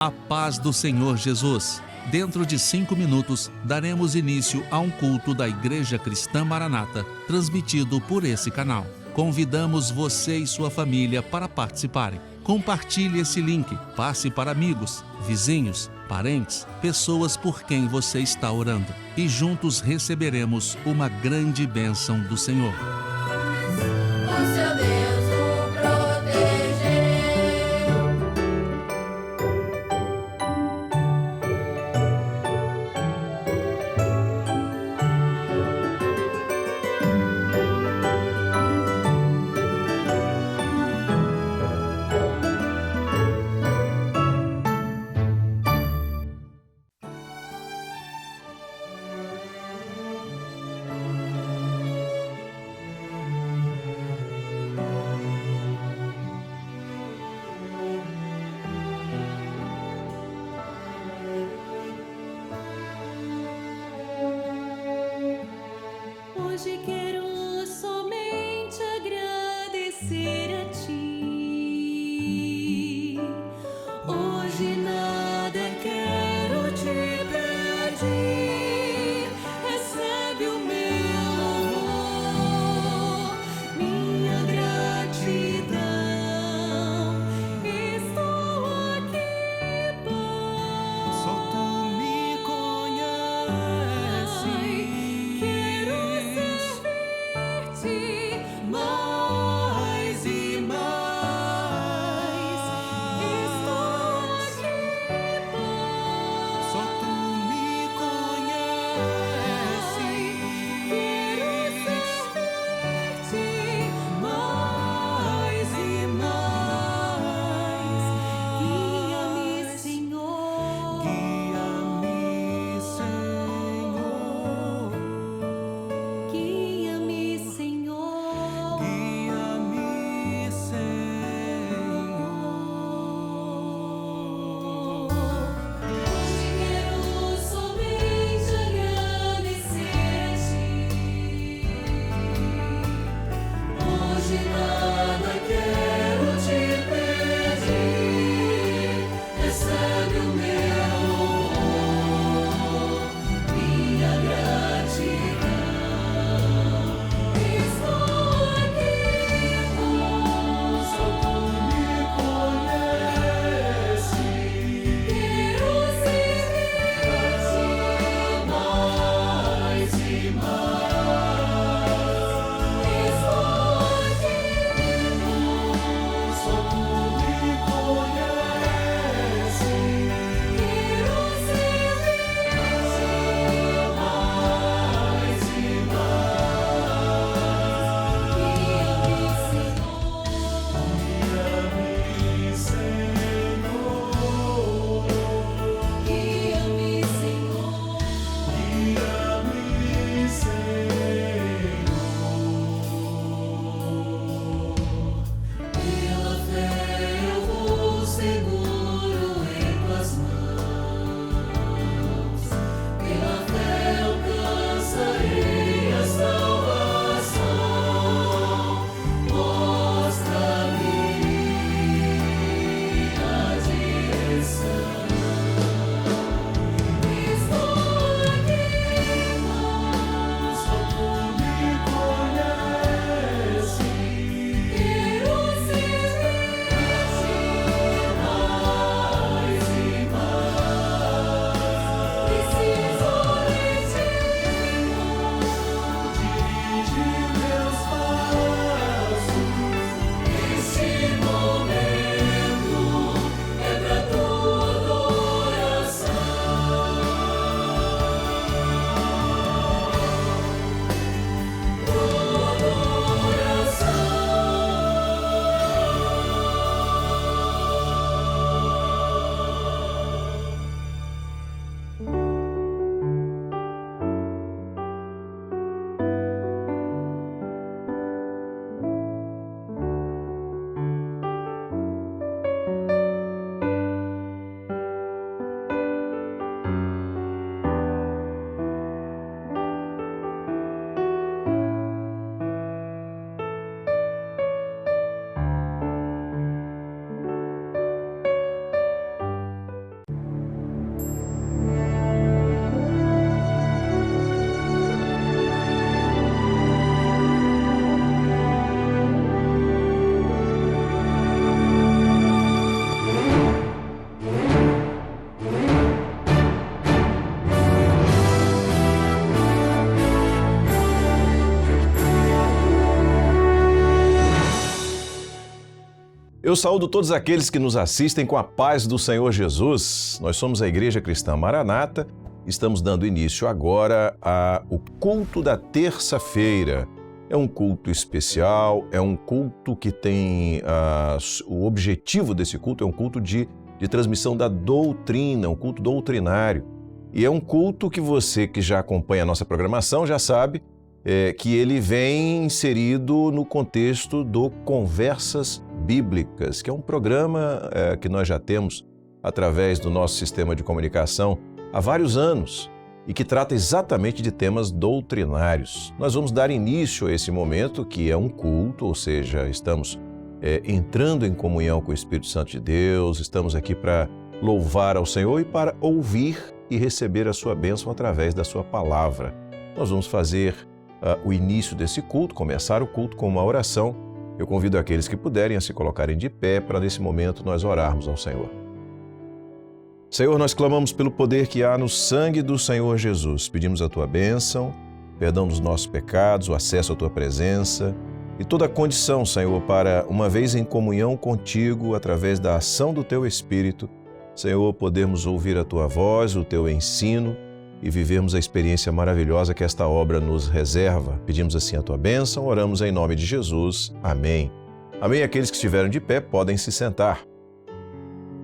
A paz do Senhor Jesus. Dentro de 5 minutos, daremos início a um culto da Igreja Cristã Maranata, transmitido por esse canal. Convidamos você e sua família para participarem. Compartilhe esse link, passe para amigos, vizinhos, parentes, pessoas por quem você está orando. E juntos receberemos uma grande bênção do Senhor. O seu Deus o protegerá. Hoje quero somente agradecer a ti. Hoje nada quero te pedir. Recebe o meu louvor, minha gratidão. Estou aqui, Pai. Só tu me conheces. Quero servir-te mais e mais. Estou aqui, Eu saúdo todos aqueles que nos assistem com a paz do Senhor Jesus. Nós somos a Igreja Cristã Maranata. Estamos dando início agora ao culto da terça-feira. É um culto especial, é um culto que tem... o objetivo desse culto é um culto de transmissão da doutrina, um culto doutrinário. E é um culto que você que já acompanha a nossa programação já sabe que ele vem inserido no contexto do Conversas Bíblicas, que é um programa que nós já temos através do nosso sistema de comunicação há vários anos e que trata exatamente de temas doutrinários. Nós vamos dar início a esse momento que é um culto, ou seja, estamos entrando em comunhão com o Espírito Santo de Deus, estamos aqui para louvar ao Senhor e para ouvir e receber a sua bênção através da sua palavra. Nós vamos fazer o início desse culto, começar o culto com uma oração. Eu convido aqueles que puderem a se colocarem de pé para nesse momento nós orarmos ao Senhor. Senhor, nós clamamos pelo poder que há no sangue do Senhor Jesus. Pedimos a tua bênção, perdão dos nossos pecados, o acesso à tua presença e toda a condição, Senhor, para, uma vez em comunhão contigo, através da ação do teu Espírito, Senhor, podermos ouvir a tua voz, o teu ensino e vivermos a experiência maravilhosa que esta obra nos reserva. Pedimos assim a tua bênção, oramos em nome de Jesus. Amém. Amém. Aqueles que estiveram de pé podem se sentar.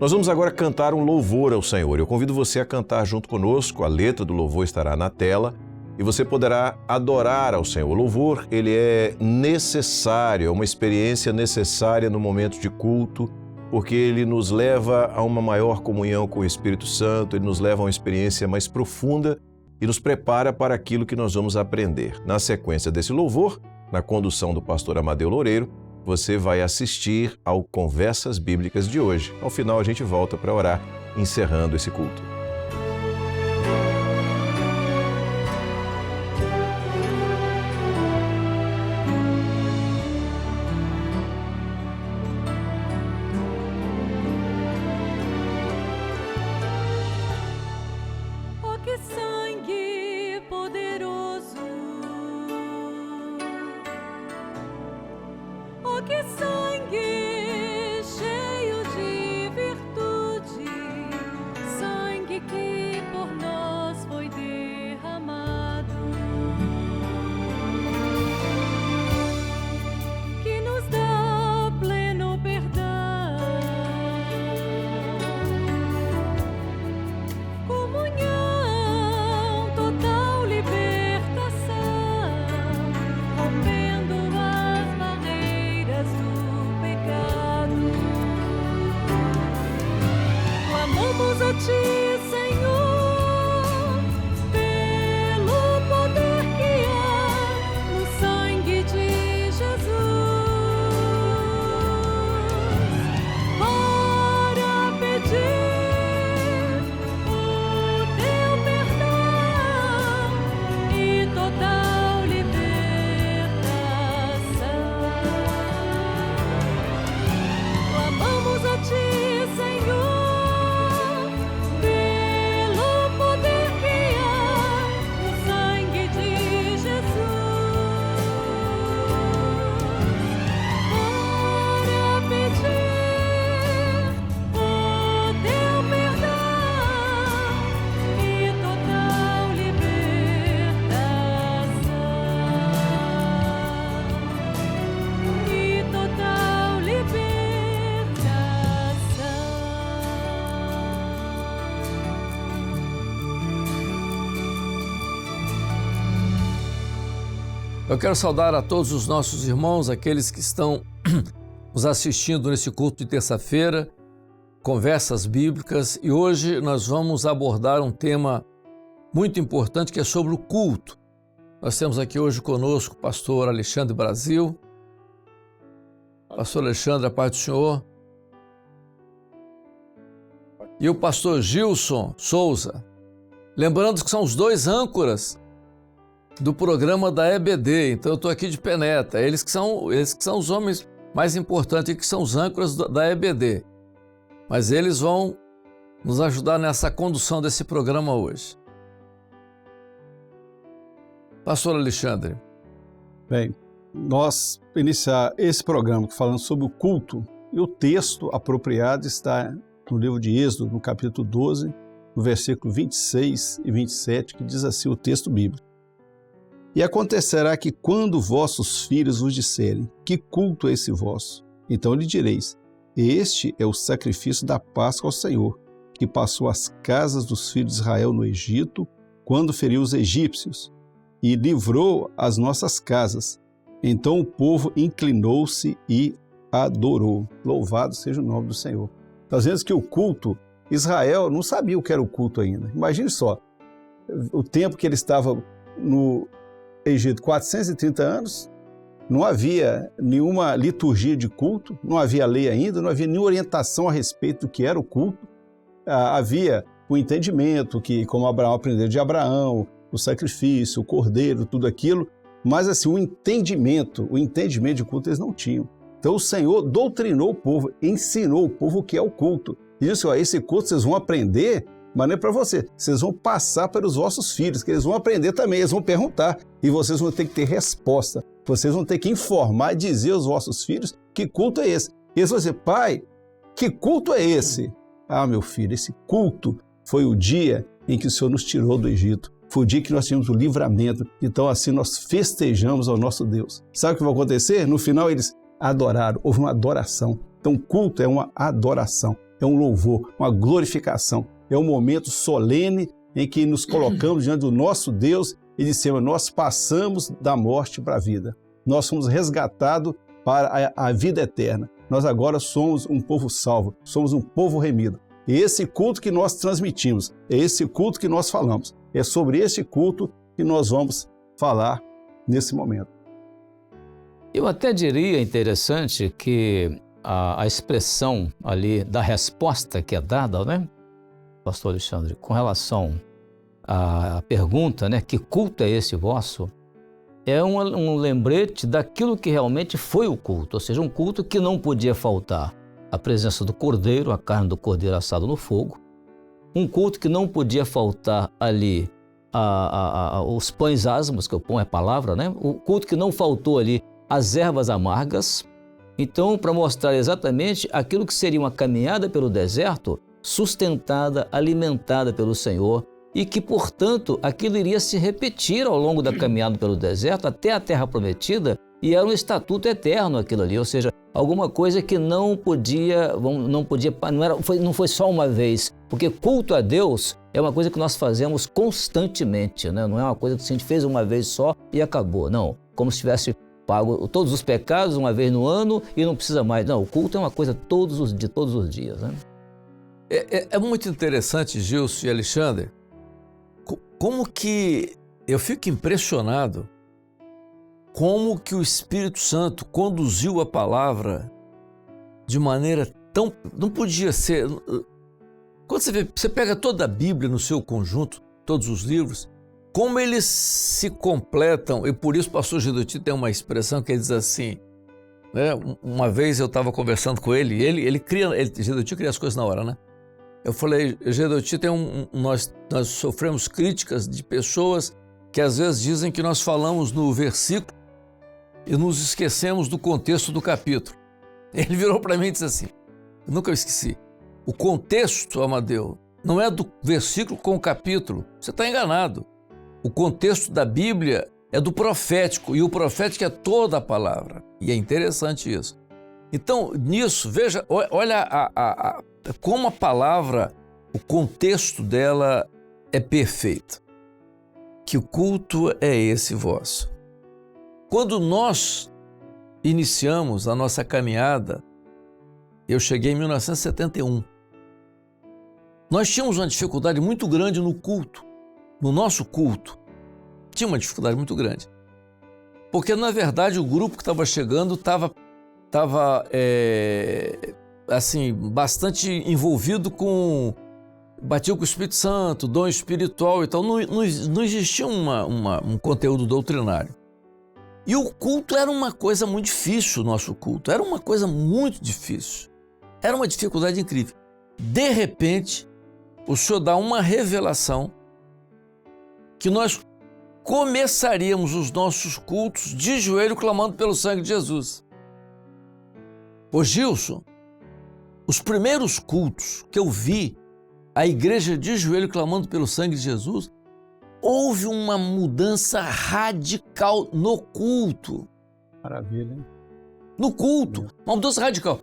Nós vamos agora cantar um louvor ao Senhor. Eu convido você a cantar junto conosco, a letra do louvor estará na tela e você poderá adorar ao Senhor. O louvor, ele é necessário, é uma experiência necessária no momento de culto, porque ele nos leva a uma maior comunhão com o Espírito Santo, ele nos leva a uma experiência mais profunda e nos prepara para aquilo que nós vamos aprender. Na sequência desse louvor, na condução do pastor Amadeu Loureiro, você vai assistir ao Conversas Bíblicas de hoje. Ao final a gente volta para orar, encerrando esse culto. Oh, que sangue poderoso! Oh, que sangue cheio de virtude! Sangue que por nós foi derramado, que nos dá pleno perdão, comunhão, total libertação, rompendo as barreiras do pecado. Clamamos a ti, Senhor, pelo poder que há no sangue de Jesus, para pedir o teu perdão e total libertação. Clamamos a ti, Senhor, pelo poder que há no sangue de Jesus, para pedir o teu perdão e total libertação. E total libertação. Eu quero saudar a todos os nossos irmãos, aqueles que estão nos assistindo nesse culto de terça-feira, Conversas Bíblicas, e hoje nós vamos abordar um tema muito importante que é sobre o culto. Nós temos aqui hoje conosco o pastor Alexandre Brasil. Pastor Alexandre, a paz do Senhor. E o pastor Gilson Souza. Lembrando que são os dois âncoras do programa da EBD, então eu estou aqui de peneta, eles que são os homens mais importantes, que são os âncoras da EBD, mas eles vão nos ajudar nessa condução desse programa hoje. Pastor Alexandre. Bem, nós iniciar esse programa falando sobre o culto, E o texto apropriado está no livro de Êxodo, no capítulo 12, no versículo 26 e 27, que diz assim o texto bíblico. E acontecerá que quando vossos filhos vos disserem, que culto é esse vosso? Então lhe direis, este é o sacrifício da Páscoa ao Senhor, que passou as casas dos filhos de Israel no Egito, quando feriu os egípcios, e livrou as nossas casas. Então o povo inclinou-se e adorou. Louvado seja o nome do Senhor. Nós vemos que o culto, Israel não sabia o que era o culto ainda. Imagine só, o tempo que ele estava no Egito, 430 anos, não havia nenhuma liturgia de culto, não havia lei ainda, não havia nenhuma orientação a respeito do que era o culto. Havia o entendimento que, como Abraão aprendeu de Abraão, o sacrifício, o cordeiro, tudo aquilo, mas assim, o entendimento de culto eles não tinham. Então o Senhor doutrinou o povo, ensinou o povo o que é o culto. E disse, esse culto vocês vão aprender, mas não é para você, vocês vão passar para os vossos filhos, que eles vão aprender também, eles vão perguntar, e vocês vão ter que ter resposta, vocês vão ter que informar e dizer aos vossos filhos que culto é esse. E eles vão dizer, pai, que culto é esse? Ah, meu filho, esse culto foi o dia em que o Senhor nos tirou do Egito. Foi o dia que nós tivemos o livramento. Então, assim, nós festejamos ao nosso Deus. Sabe o que vai acontecer? No final, eles adoraram. Houve uma adoração. Então, culto é uma adoração, é um louvor, uma glorificação. É um momento solene em que nos colocamos diante do nosso Deus e dissemos, nós passamos da morte para a vida. Nós fomos resgatados para a vida eterna. Nós agora somos um povo salvo, somos um povo remido. E esse culto que nós transmitimos, é esse culto que nós falamos. É sobre esse culto que nós vamos falar nesse momento. Eu até diria interessante que a expressão ali da resposta que é dada, né, pastor Alexandre, com relação à pergunta, né, que culto é esse vosso, é um lembrete daquilo que realmente foi o culto, ou seja, um culto que não podia faltar a presença do cordeiro, a carne do cordeiro assado no fogo, um culto que não podia faltar ali os pães asmos, que o pão é palavra, né? O culto que não faltou ali as ervas amargas. Então, para mostrar exatamente aquilo que seria uma caminhada pelo deserto, sustentada, alimentada pelo Senhor, e que, portanto, aquilo iria se repetir ao longo da caminhada pelo deserto até a terra prometida, e era um estatuto eterno aquilo ali, ou seja, alguma coisa que não foi só uma vez, porque culto a Deus é uma coisa que nós fazemos constantemente, né? Não é uma coisa que a gente fez uma vez só e acabou, não, como se tivesse pago todos os pecados uma vez no ano e não precisa mais, não, o culto é uma coisa todos os dias, né? É muito interessante, Gilson e Alexandre, como que eu fico impressionado como que o Espírito Santo conduziu a palavra de maneira tão... Não podia ser... Quando você pega toda a Bíblia no seu conjunto, todos os livros, como eles se completam, e por isso o pastor Gedoti tem uma expressão que ele diz assim, né? Uma vez eu estava conversando com ele Gedoti cria as coisas na hora, né? Eu falei, Gedoti, nós sofremos críticas de pessoas que às vezes dizem que nós falamos no versículo e nos esquecemos do contexto do capítulo. Ele virou para mim e disse assim, eu nunca esqueci, o contexto, Amadeu, não é do versículo com o capítulo, você está enganado. O contexto da Bíblia é do profético, e o profético é toda a palavra, e é interessante isso. Então, nisso, veja, olha como a palavra, o contexto dela é perfeito. Que o culto é esse vosso. Quando nós iniciamos a nossa caminhada, eu cheguei em 1971. Nós tínhamos uma dificuldade muito grande no culto, no nosso culto. Tinha uma dificuldade muito grande. Porque, na verdade, o grupo que estava chegando estava assim, bastante envolvido com... Batia com o Espírito Santo, dom espiritual e tal. Não existia um conteúdo doutrinário. E o culto era uma coisa muito difícil, o nosso culto. Era uma coisa muito difícil. Era uma dificuldade incrível. De repente, o Senhor dá uma revelação que nós começaríamos os nossos cultos de joelho clamando pelo sangue de Jesus. Ô Gilson, os primeiros cultos que eu vi, a igreja de joelho clamando pelo sangue de Jesus, houve uma mudança radical no culto. Maravilha, hein? No culto, uma mudança radical.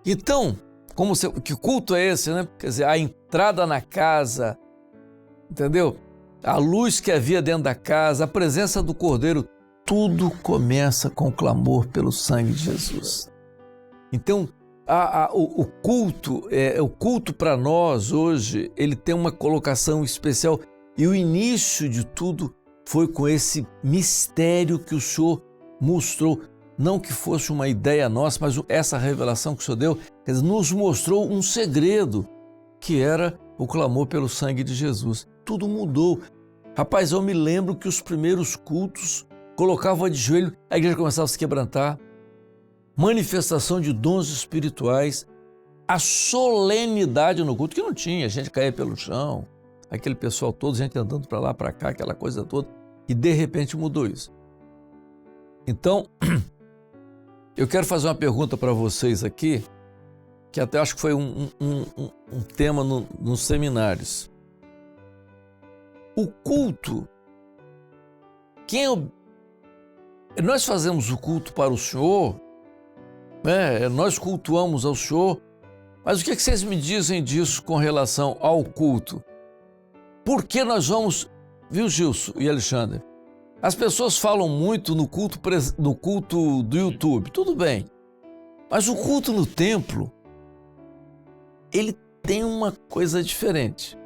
Então, que culto é esse, né? Quer dizer, a entrada na casa, entendeu? A luz que havia dentro da casa, a presença do Cordeiro, tudo começa com o clamor pelo sangue de Jesus. Então, o culto para nós hoje, ele tem uma colocação especial, e o início de tudo foi com esse mistério que o Senhor mostrou. Não que fosse uma ideia nossa, mas essa revelação que o Senhor deu, quer dizer, nos mostrou um segredo, que era o clamor pelo sangue de Jesus. Tudo mudou. Rapaz, eu me lembro que os primeiros cultos colocavam de joelho, a igreja começava a se quebrantar, manifestação de dons espirituais, a solenidade no culto, que não tinha, a gente caía pelo chão, aquele pessoal todo, gente andando para lá, para cá, aquela coisa toda, e de repente mudou isso. Então, eu quero fazer uma pergunta para vocês aqui, que até acho que foi um tema nos seminários. O culto, nós fazemos o culto para o Senhor, né? Nós cultuamos ao Senhor, mas o que vocês me dizem disso com relação ao culto? Por que nós vamos, viu, Gilson e Alexandre? As pessoas falam muito no culto do YouTube, tudo bem, mas o culto no templo, ele tem uma coisa diferente.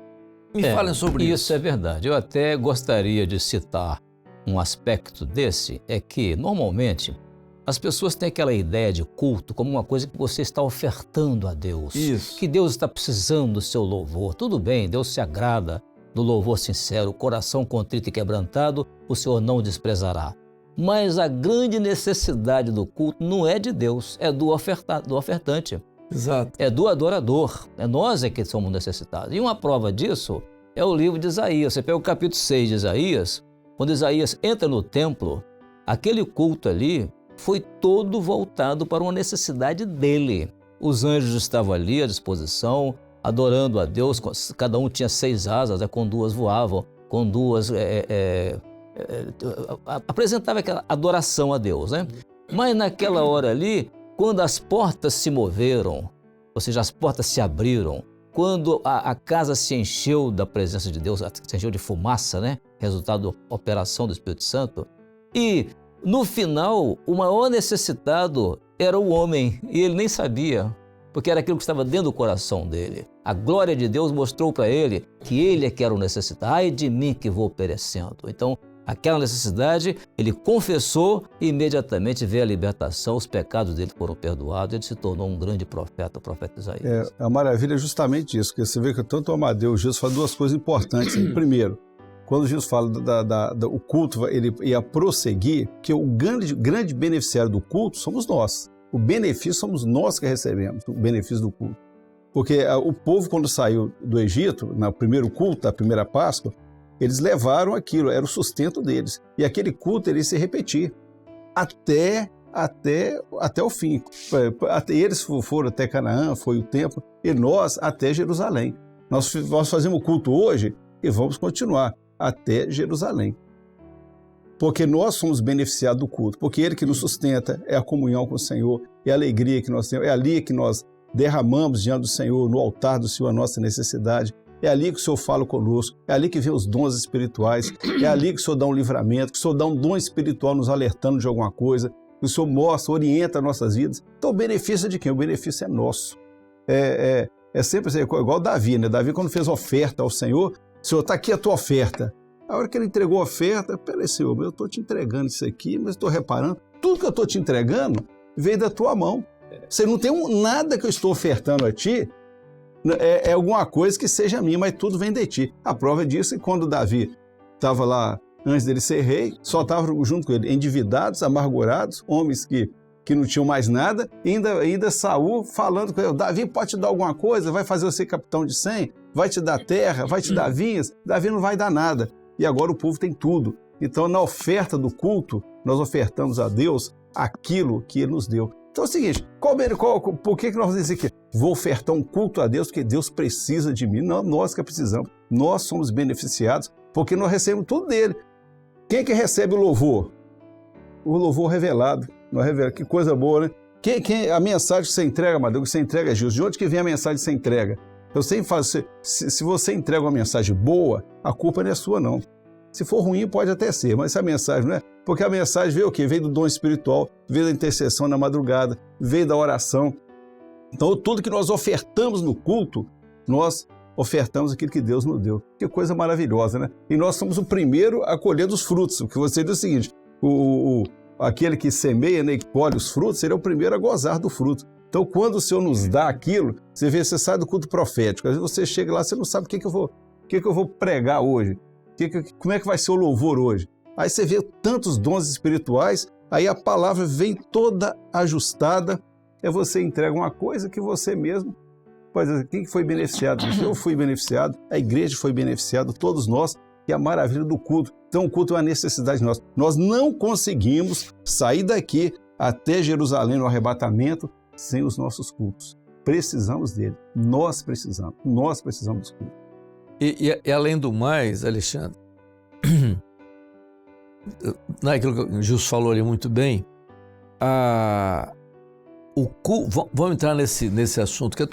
Me falem sobre isso. Isso é verdade. Eu até gostaria de citar um aspecto desse, é que, normalmente, as pessoas têm aquela ideia de culto como uma coisa que você está ofertando a Deus. Isso. Que Deus está precisando do seu louvor. Tudo bem, Deus se agrada do louvor sincero, o coração contrito e quebrantado, o Senhor não desprezará. Mas a grande necessidade do culto não é de Deus, é do ofertante. Exato. É do adorador. É nós que somos necessitados. E uma prova disso é o livro de Isaías. Você pega o capítulo 6 de Isaías, quando Isaías entra no templo, aquele culto ali foi todo voltado para uma necessidade dele. Os anjos estavam ali à disposição, adorando a Deus, cada um tinha 6 asas, com 2 voavam, com 2 apresentava aquela adoração a Deus, né? Mas naquela hora ali, quando as portas se moveram, ou seja, as portas se abriram, quando a casa se encheu da presença de Deus, se encheu de fumaça, né? Resultado da operação do Espírito Santo, e no final, o maior necessitado era o homem, e ele nem sabia, porque era aquilo que estava dentro do coração dele. A glória de Deus mostrou para ele que ele é que era o necessitado. Ai de mim que vou perecendo. Então, aquela necessidade, ele confessou e imediatamente veio a libertação, os pecados dele foram perdoados, ele se tornou um grande profeta, o profeta Isaías. A maravilha é justamente isso, porque você vê que tanto o Amadeu, Jesus fala 2 coisas importantes. Primeiro, quando Jesus fala o culto, ele ia prosseguir, que o grande beneficiário do culto somos nós. O benefício somos nós que recebemos, o benefício do culto. Porque o povo, quando saiu do Egito, no primeiro culto, da primeira Páscoa, eles levaram aquilo, era o sustento deles. E aquele culto ele ia se repetir até o fim. Eles foram até Canaã, foi o templo, e nós até Jerusalém. Nós fazemos o culto hoje e vamos continuar até Jerusalém. Porque nós somos beneficiados do culto, porque Ele que nos sustenta, é a comunhão com o Senhor, é a alegria que nós temos, é ali que nós derramamos diante do Senhor, no altar do Senhor, a nossa necessidade, é ali que o Senhor fala conosco, é ali que vem os dons espirituais, é ali que o Senhor dá um livramento, que o Senhor dá um dom espiritual nos alertando de alguma coisa, que o Senhor mostra, orienta nossas vidas. Então o benefício é de quem? O benefício é nosso. É sempre assim, igual Davi, né? Davi, quando fez oferta ao Senhor, Senhor, está aqui a tua oferta. A hora que ele entregou a oferta, peraí, Senhor, eu estou te entregando isso aqui, mas estou reparando, tudo que eu estou te entregando veio da tua mão. Você não tem nada que eu estou ofertando a ti, é alguma coisa que seja minha, mas tudo vem de ti. A prova disso é quando Davi estava lá, antes dele ser rei, só estavam junto com ele endividados, amargurados, homens que não tinham mais nada, e ainda Saul falando com ele, Davi pode te dar alguma coisa, vai fazer você capitão de 100, vai te dar terra, vai te dar vinhas, Davi não vai dar nada. E agora o povo tem tudo. Então, na oferta do culto, nós ofertamos a Deus aquilo que Ele nos deu. Então é o seguinte, por que nós vamos dizer aqui? vou ofertar um culto a Deus porque Deus precisa de mim. Não, nós que precisamos. Nós somos beneficiados porque nós recebemos tudo dele. Quem é que recebe o louvor? O louvor revelado. Que coisa boa, né? A mensagem que você entrega, Amadeu, que você entrega, Gilson, de onde que vem a mensagem que você entrega? Eu sempre falo, se você entrega uma mensagem boa, a culpa não é sua, não. Se for ruim, pode até ser, mas essa mensagem não é. Porque a mensagem veio o quê? Veio do dom espiritual, veio da intercessão na madrugada, veio da oração. Então, tudo que nós ofertamos no culto, nós ofertamos aquilo que Deus nos deu. Que coisa maravilhosa, né? E nós somos o primeiro a colher dos frutos. O que você diz é o seguinte, aquele que semeia, né, e colhe os frutos, ele é o primeiro a gozar do fruto. Então, quando o Senhor nos dá aquilo, você sai do culto profético. Às vezes você chega lá, você não sabe o que eu vou pregar hoje. Como é que vai ser o louvor hoje? Aí você vê tantos dons espirituais, aí a palavra vem toda ajustada, você entrega uma coisa que você mesmo, quem foi beneficiado? Eu fui beneficiado, a igreja foi beneficiada, todos nós, que é a maravilha do culto. Então o culto é uma necessidade nossa. Nós não conseguimos sair daqui até Jerusalém no arrebatamento sem os nossos cultos. Precisamos dele, nós precisamos dos cultos. E além do mais, Alexandre, naquilo que o Gilson falou ali muito bem, vamos entrar nesse assunto, que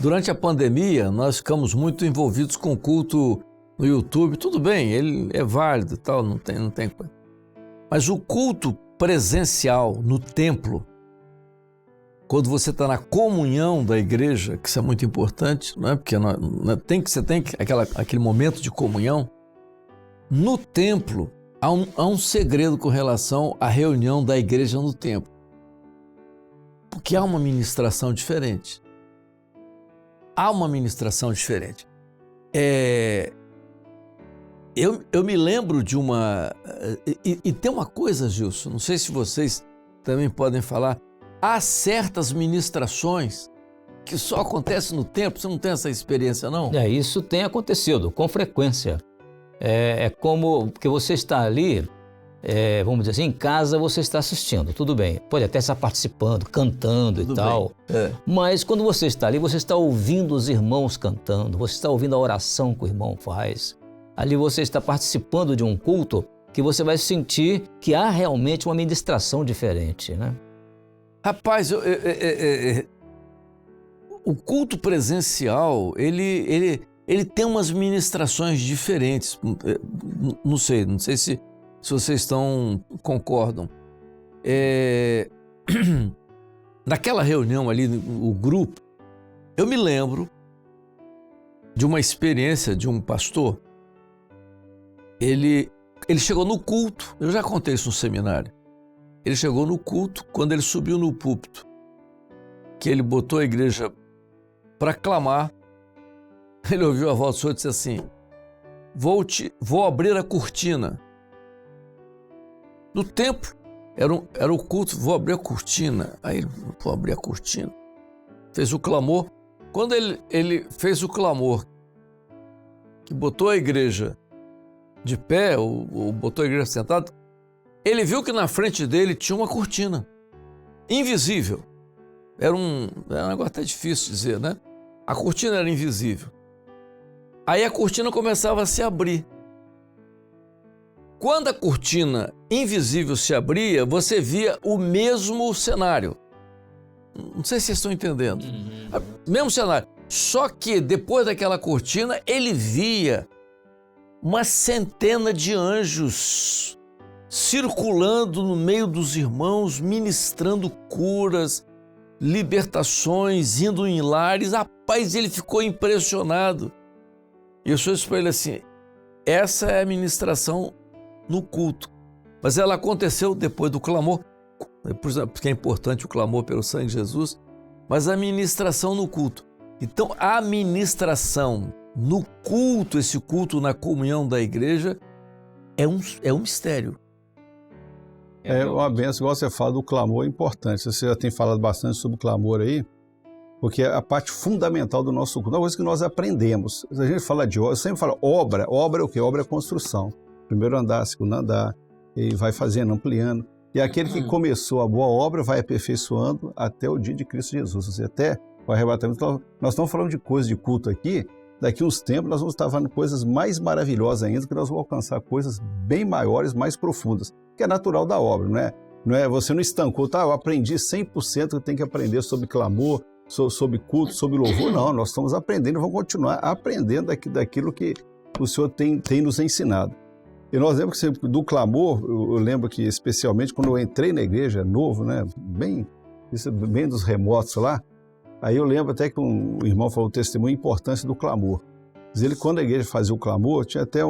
durante a pandemia nós ficamos muito envolvidos com o culto no YouTube. Tudo bem, ele é válido e tal, não tem coisa. Mas o culto presencial no templo, quando você está na comunhão da igreja, que isso é muito importante, não é? Porque você tem aquele momento de comunhão. No templo, há um segredo com relação à reunião da igreja no templo. Porque há uma ministração diferente. Eu me lembro de uma... E tem uma coisa, Gilson, não sei se vocês também podem falar. Há certas ministrações que só acontecem no templo. Você não tem essa experiência, não? Isso tem acontecido com frequência. É como que você está ali, vamos dizer assim, em casa você está assistindo, tudo bem. Pode até estar participando, cantando tudo e tal. Mas quando você está ali, você está ouvindo os irmãos cantando, você está ouvindo a oração que o irmão faz. Ali você está participando de um culto que você vai sentir que há realmente uma ministração diferente, né? Rapaz, o culto presencial, ele tem umas ministrações diferentes. Não sei se vocês concordam. Naquela reunião ali, o grupo, eu me lembro de uma experiência de um pastor. Ele chegou no culto, eu já contei isso no seminário. Ele chegou no culto, quando ele subiu no púlpito, que ele botou a igreja para clamar, ele ouviu a voz do Senhor e disse assim: vou abrir a cortina. No templo, era o culto, vou abrir a cortina. Aí ele, vou abrir a cortina. Fez o clamor. Quando ele fez o clamor, que botou a igreja de pé, ou botou a igreja sentada, ele viu que na frente dele tinha uma cortina, invisível. Era um negócio até difícil de dizer, né? A cortina era invisível. Aí a cortina começava a se abrir. Quando a cortina invisível se abria, você via o mesmo cenário. Não sei se vocês estão entendendo. Mesmo cenário. Só que depois daquela cortina, ele via uma centena de anjos circulando no meio dos irmãos, ministrando curas, libertações, indo em lares. Rapaz, ele ficou impressionado. E eu disse para ele assim: essa é a ministração no culto. Mas ela aconteceu depois do clamor, porque é importante o clamor pelo sangue de Jesus, mas a ministração no culto. Então, a ministração no culto, esse culto na comunhão da igreja, é um mistério. É uma benção, igual você fala do clamor, é importante. Você já tem falado bastante sobre o clamor aí, porque é a parte fundamental do nosso culto. É uma coisa que nós aprendemos. A gente fala de obra, eu sempre falo obra. Obra é o quê? Obra é construção. Primeiro andar, segundo andar, e vai fazendo, ampliando. E aquele que começou a boa obra vai aperfeiçoando até o dia de Cristo Jesus. Ou seja, até o arrebatamento. Então, nós estamos falando de coisa de culto aqui, daqui uns tempos nós vamos estar falando coisas mais maravilhosas ainda, que nós vamos alcançar coisas bem maiores, mais profundas, que é natural da obra, não é? Você não estancou, tá? Eu aprendi 100% que eu tenho que aprender sobre clamor, sobre culto, sobre louvor. Não, nós estamos aprendendo e vamos continuar aprendendo daquilo que o Senhor tem nos ensinado. E nós lembro que do clamor, eu lembro que especialmente quando eu entrei na igreja novo, né, bem dos remotos lá, aí eu lembro até que um irmão falou o testemunho, a importância do clamor. Diz ele, quando a igreja fazia o clamor, tinha até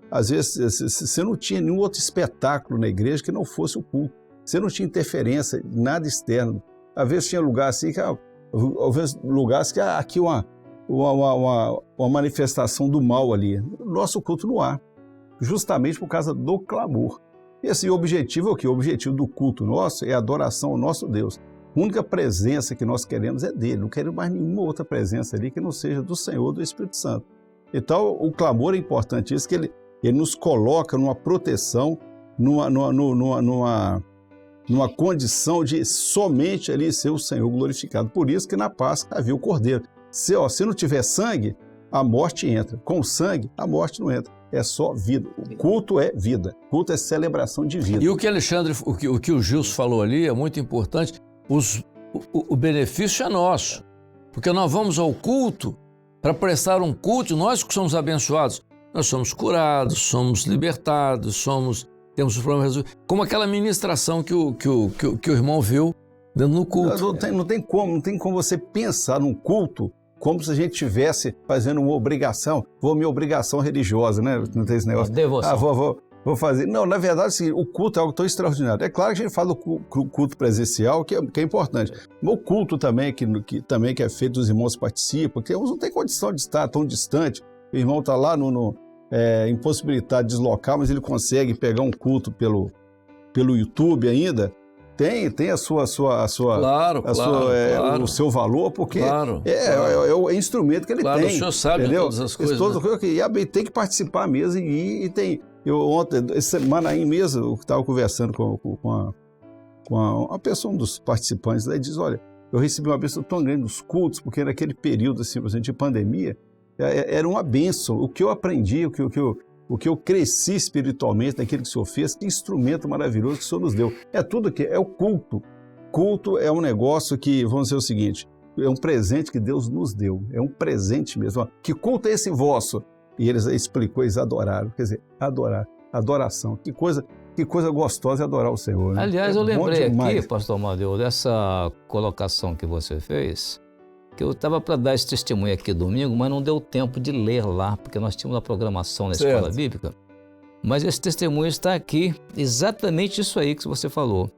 às vezes você não tinha nenhum outro espetáculo na igreja que não fosse o culto. Você não tinha interferência, nada externo. Às vezes tinha lugar assim, às vezes lugares que aqui uma manifestação do mal ali. Nosso culto não há, justamente por causa do clamor. E assim, o objetivo é o quê? O objetivo do culto nosso é a adoração ao nosso Deus. A única presença que nós queremos é dele, não queremos mais nenhuma outra presença ali que não seja do Senhor, do Espírito Santo. Então, o clamor é importante, isso que ele nos coloca numa proteção, numa condição de somente ali ser o Senhor glorificado. Por isso que na Páscoa havia o Cordeiro. Se não tiver sangue, a morte entra. Com sangue, a morte não entra. É só vida. O culto é vida. O culto é celebração de vida. E o que Alexandre, o que o Gilson falou ali é muito importante. O benefício é nosso. Porque nós vamos ao culto para prestar um culto, nós que somos abençoados. Nós somos curados, somos libertados, temos os problemas resolvidos. Como aquela ministração que o irmão viu dentro do culto. Não tem como você pensar num culto como se a gente estivesse fazendo uma obrigação, minha obrigação religiosa, né? Não tem esse negócio. Devoção. Vou fazer. Não, na verdade, assim, o culto é algo tão extraordinário. É claro que a gente fala do culto presencial, que é importante. Mas o culto também, que também é feito, os irmãos participam, que uns não tem condição de estar tão distante. O irmão está lá impossibilitado de deslocar, mas ele consegue pegar um culto pelo YouTube ainda. Tem a sua claro. o seu valor, porque é o instrumento que ele tem. O senhor sabe, entendeu? Todas as coisas. E tem que participar mesmo. E tem. Ontem, essa semana aí mesmo, eu estava conversando com uma pessoa, um dos participantes, ele diz: olha, eu recebi uma bênção tão grande nos cultos, porque naquele período assim, de pandemia, era uma bênção. O que eu aprendi, o que eu cresci espiritualmente naquilo que o Senhor fez, que instrumento maravilhoso que o Senhor nos deu. É tudo que é o culto. Culto é um negócio que, vamos dizer o seguinte, é um presente que Deus nos deu. É um presente mesmo. Que culto é esse vosso? E eles explicou, eles adoraram. Quer dizer, adoração. Que coisa gostosa é adorar o Senhor. Né? Aliás, eu lembrei aqui, pastor Amadeu, dessa colocação que você fez, que eu estava para dar esse testemunho aqui domingo, mas não deu tempo de ler lá, porque nós tínhamos uma programação na Escola Bíblica. Mas esse testemunho está aqui, exatamente isso aí que você falou.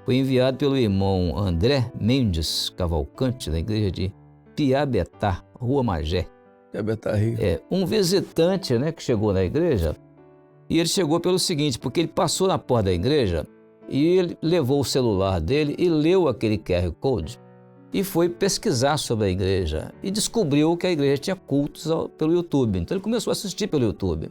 Foi enviado pelo irmão André Mendes Cavalcante, da igreja de Piabetá, Rua Magé. Piabetá, Rio. Um visitante, né, que chegou na igreja, e ele chegou pelo seguinte, porque ele passou na porta da igreja e ele levou o celular dele e leu aquele QR Code. E foi pesquisar sobre a igreja e descobriu que a igreja tinha cultos pelo YouTube. Então ele começou a assistir pelo YouTube.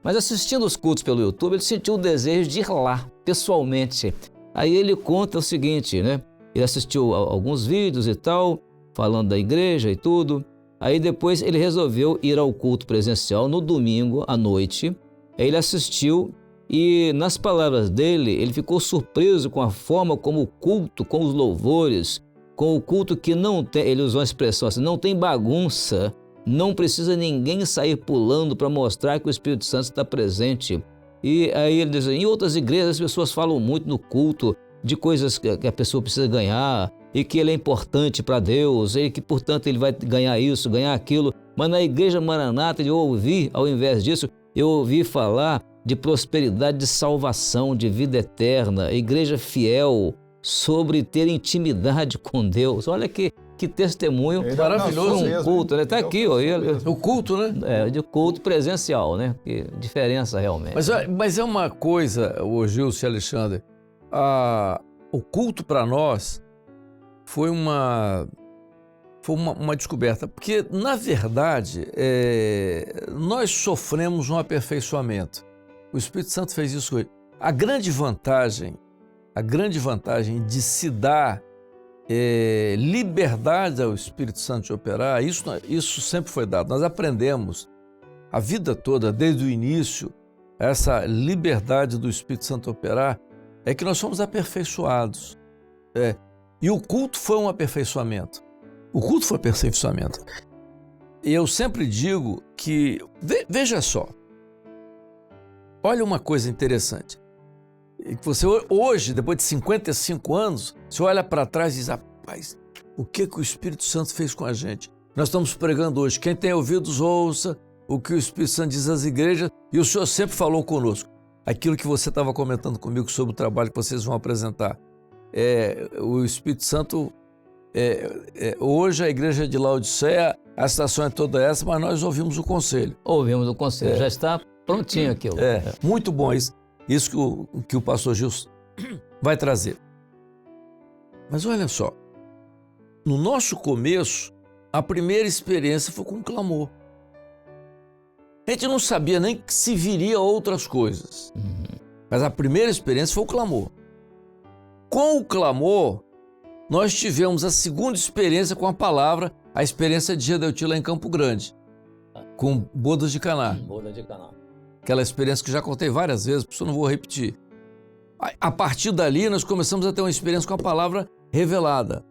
Mas assistindo os cultos pelo YouTube, ele sentiu o desejo de ir lá, pessoalmente. Aí ele conta o seguinte, né? Ele assistiu alguns vídeos e tal, falando da igreja e tudo. Aí depois ele resolveu ir ao culto presencial no domingo à noite. Aí ele assistiu e, nas palavras dele, ele ficou surpreso com a forma como o culto, com os louvores, com o culto que não tem, ele usou uma expressão assim, não tem bagunça, não precisa ninguém sair pulando para mostrar que o Espírito Santo está presente. E aí ele diz, em outras igrejas as pessoas falam muito no culto de coisas que a pessoa precisa ganhar e que ele é importante para Deus e que, portanto, ele vai ganhar isso, ganhar aquilo. Mas na igreja Maranata, eu ouvi, ao invés disso, eu ouvi falar de prosperidade, de salvação, de vida eterna, igreja fiel, sobre ter intimidade com Deus. Olha que testemunho maravilhoso. Um culto, né? Está aqui, ó. O culto, né? De culto presencial, né? Que diferença realmente. Mas é uma coisa, o Gilson e Alexandre, o culto para nós foi uma descoberta, porque, na verdade, nós sofremos um aperfeiçoamento. O Espírito Santo fez isso hoje. A grande vantagem de se dar liberdade ao Espírito Santo de operar, isso sempre foi dado. Nós aprendemos a vida toda, desde o início, essa liberdade do Espírito Santo operar, é que nós somos aperfeiçoados. E o culto foi um aperfeiçoamento. O culto foi aperfeiçoamento. E eu sempre digo que, veja só, olha uma coisa interessante. Você hoje, depois de 55 anos, você olha para trás e diz, rapaz, o que o Espírito Santo fez com a gente? Nós estamos pregando hoje, quem tem ouvidos ouça o que o Espírito Santo diz às igrejas, e o Senhor sempre falou conosco. Aquilo que você estava comentando comigo sobre o trabalho que vocês vão apresentar. O Espírito Santo, hoje a igreja de Laodiceia, a situação é toda essa, mas nós ouvimos o conselho. Ouvimos o conselho, já está prontinho aquilo. Muito bom isso que o pastor Gilson vai trazer. Mas olha só, no nosso começo, a primeira experiência foi com o clamor. A gente não sabia nem que se viria outras coisas. Mas a primeira experiência foi o clamor. Com o clamor, nós tivemos a segunda experiência com a palavra, a experiência de Gedeuti lá em Campo Grande, com Bodas de Caná. Bodas de Caná. Aquela experiência que já contei várias vezes, por isso eu não vou repetir. A partir dali, nós começamos a ter uma experiência com a palavra revelada.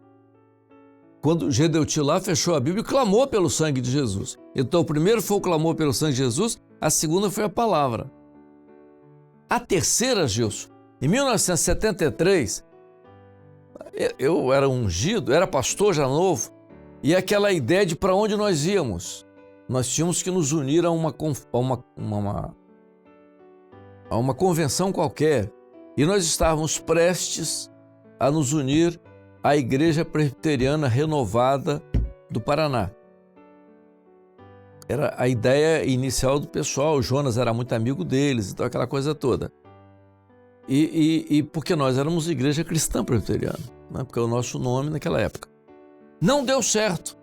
Quando Gedeuti lá fechou a Bíblia e clamou pelo sangue de Jesus. Então, o primeiro foi o clamor pelo sangue de Jesus, a segunda foi a palavra. A terceira, Gilson, em 1973, eu era ungido, era pastor já novo, e aquela ideia de para onde nós íamos. Nós tínhamos que nos unir a uma convenção qualquer. E nós estávamos prestes a nos unir à Igreja Presbiteriana Renovada do Paraná. Era a ideia inicial do pessoal, o Jonas era muito amigo deles, então aquela coisa toda. E porque nós éramos Igreja Cristã Presbiteriana, né? Porque é o nosso nome naquela época. Não deu certo.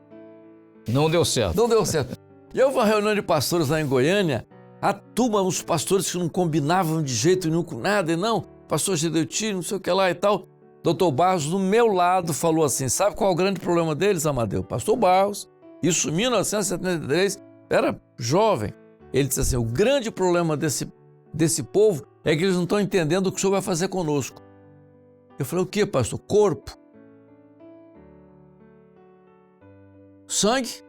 Não deu certo. Não deu certo. E eu fui a uma reunião de pastores lá em Goiânia, a turma, os pastores que não combinavam de jeito nenhum com nada, e não, pastor Gedeuti, não sei o que lá e tal. Dr. Barros, do meu lado, falou assim, sabe qual é o grande problema deles, Amadeu? Pastor Barros, isso em 1973, era jovem. Ele disse assim, o grande problema desse povo é que eles não estão entendendo o que o Senhor vai fazer conosco. Eu falei, o que, pastor? Corpo. Sangue,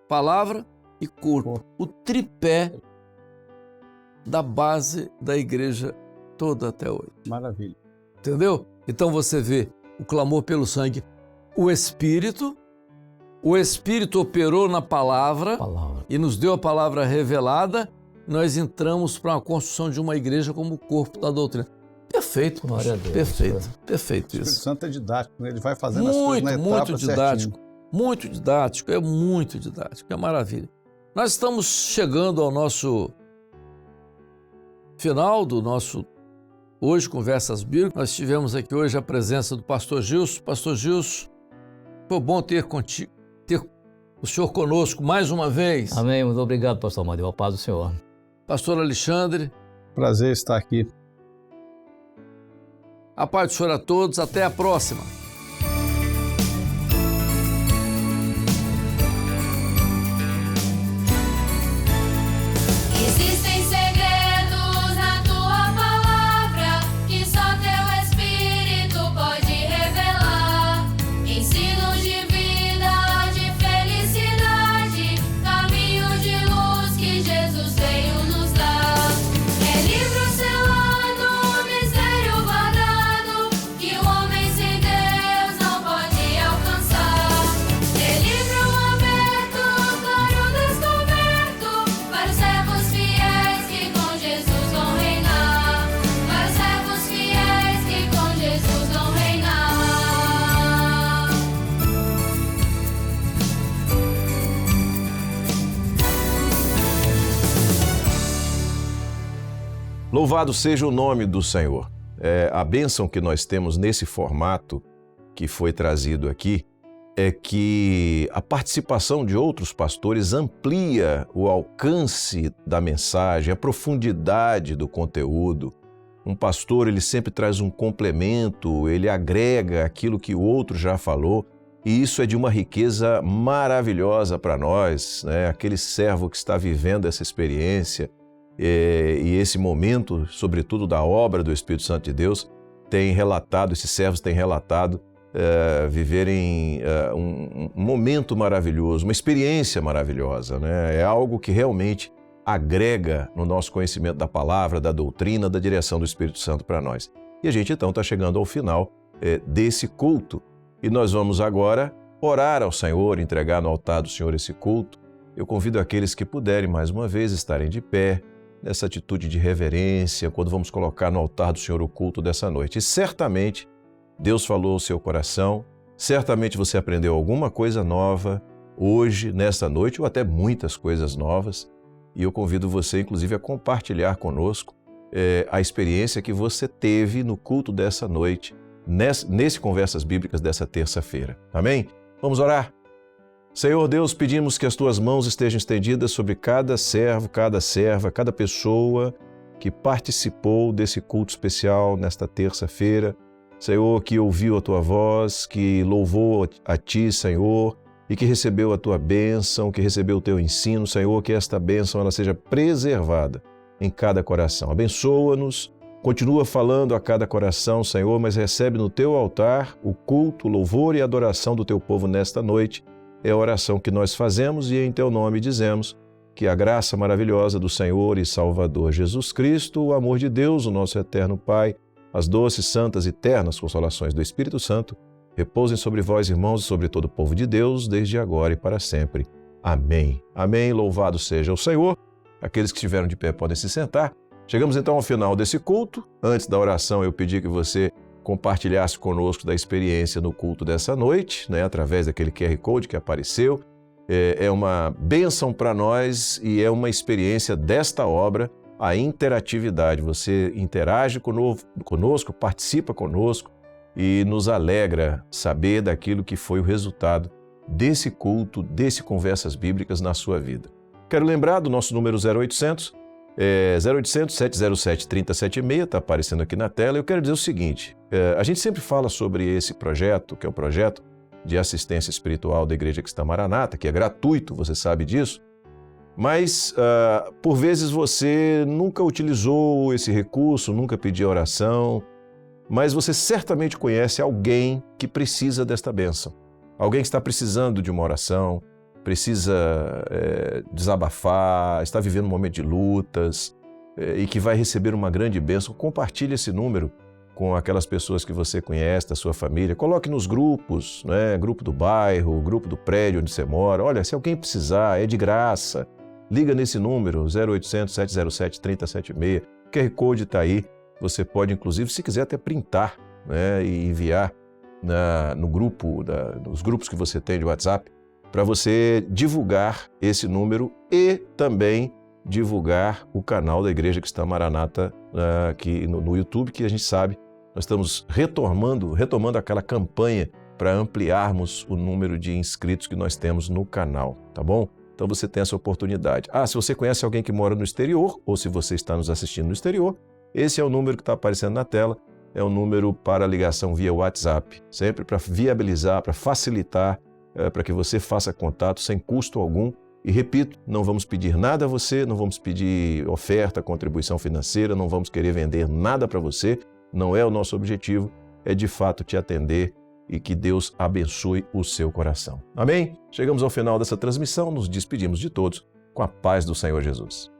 palavra e corpo. O tripé da base da igreja toda até hoje. Maravilha. Entendeu? Então você vê o clamor pelo sangue, o Espírito operou na palavra e nos deu a palavra revelada, nós entramos para a construção de uma igreja como o corpo da doutrina. Perfeito, glória a Deus. Perfeito O Espírito isso. Santo é didático, né? Ele vai fazendo as coisas na etapa Muito didático, certinho. muito didático, é maravilha. Nós estamos chegando ao nosso final do nosso Hoje Conversas Bíblicas. Nós tivemos aqui hoje a presença do pastor Gilson. Pastor Gilson, foi bom ter o senhor conosco mais uma vez. Amém, muito obrigado, pastor Amadeu, a paz do Senhor. Pastor Alexandre. Prazer estar aqui. A paz do Senhor a todos, até a próxima. Existem segredos na tua palavra que só teu Espírito pode revelar. Ensinos de vida, de felicidade, caminho de luz que Jesus veio nos dar. É livro selado, mistério guardado, que o homem sem Deus não pode alcançar. É livro aberto, claro descoberto, para os servos fiéis que com Jesus vão reinar. Para os servos fiéis que com Jesus vão reinar. Louvado seja o nome do Senhor. A bênção que nós temos nesse formato que foi trazido aqui é que a participação de outros pastores amplia o alcance da mensagem, a profundidade do conteúdo, Um pastor, ele sempre traz um complemento, ele agrega aquilo que o outro já falou, e isso é de uma riqueza maravilhosa para nós, né? Aquele servo que está vivendo essa experiência e esse momento, sobretudo da obra do Espírito Santo de Deus, tem relatado, esses servos têm relatado viverem um momento maravilhoso, uma experiência maravilhosa, né? É algo que realmente agrega no nosso conhecimento da palavra, da doutrina, da direção do Espírito Santo para nós. E a gente então está chegando ao final desse culto e nós vamos agora orar ao Senhor, entregar no altar do Senhor esse culto. Eu convido aqueles que puderem mais uma vez estarem de pé, nessa atitude de reverência, quando vamos colocar no altar do Senhor o culto dessa noite. E certamente Deus falou ao seu coração, certamente você aprendeu alguma coisa nova hoje, nesta noite, ou até muitas coisas novas. E eu convido você, inclusive, a compartilhar conosco a experiência que você teve no culto dessa noite, nesse Conversas Bíblicas dessa terça-feira. Amém? Vamos orar? Senhor Deus, pedimos que as Tuas mãos estejam estendidas sobre cada servo, cada serva, cada pessoa que participou desse culto especial nesta terça-feira. Senhor, que ouviu a Tua voz, que louvou a Ti, Senhor, e que recebeu a Tua bênção, que recebeu o Teu ensino, Senhor, que esta bênção ela seja preservada em cada coração. Abençoa-nos, continua falando a cada coração, Senhor, mas recebe no Teu altar o culto, o louvor e a adoração do Teu povo nesta noite. É a oração que nós fazemos e em Teu nome dizemos que a graça maravilhosa do Senhor e Salvador Jesus Cristo, o amor de Deus, o nosso eterno Pai, as doces, santas e ternas consolações do Espírito Santo, repousem sobre vós, irmãos, e sobre todo o povo de Deus, desde agora e para sempre. Amém. Amém. Louvado seja o Senhor. Aqueles que estiveram de pé podem se sentar. Chegamos então ao final desse culto. Antes da oração, eu pedi que você compartilhasse conosco da experiência no culto dessa noite, né, através daquele QR Code que apareceu. É uma bênção para nós e é uma experiência desta obra, a interatividade. Você interage conosco, participa conosco, e nos alegra saber daquilo que foi o resultado desse culto, desse Conversas Bíblicas na sua vida. Quero lembrar do nosso número 0800, 0800-707-3076, está aparecendo aqui na tela. Eu quero dizer o seguinte, a gente sempre fala sobre esse projeto, que é o projeto de assistência espiritual da Igreja Cristã Maranata, que é gratuito, você sabe disso, mas por vezes você nunca utilizou esse recurso, nunca pediu oração, mas você certamente conhece alguém que precisa desta bênção. Alguém que está precisando de uma oração, precisa desabafar, está vivendo um momento de lutas e que vai receber uma grande bênção. Compartilhe esse número com aquelas pessoas que você conhece, da sua família. Coloque nos grupos, né? Grupo do bairro, grupo do prédio onde você mora. Olha, se alguém precisar, é de graça. Liga nesse número, 0800-707-3076. O QR Code está aí. Você pode, inclusive, se quiser, até printar, né, e enviar nos grupos que você tem de WhatsApp, para você divulgar esse número e também divulgar o canal da Igreja Cristã Maranata aqui no YouTube, que a gente sabe, nós estamos retomando aquela campanha para ampliarmos o número de inscritos que nós temos no canal, tá bom? Então você tem essa oportunidade. Se você conhece alguém que mora no exterior, ou se você está nos assistindo no exterior, esse é o número que está aparecendo na tela, é o número para ligação via WhatsApp, sempre para viabilizar, para facilitar, para que você faça contato sem custo algum. E repito, não vamos pedir nada a você, não vamos pedir oferta, contribuição financeira, não vamos querer vender nada para você, não é o nosso objetivo, é de fato te atender e que Deus abençoe o seu coração. Amém? Chegamos ao final dessa transmissão, nos despedimos de todos com a paz do Senhor Jesus.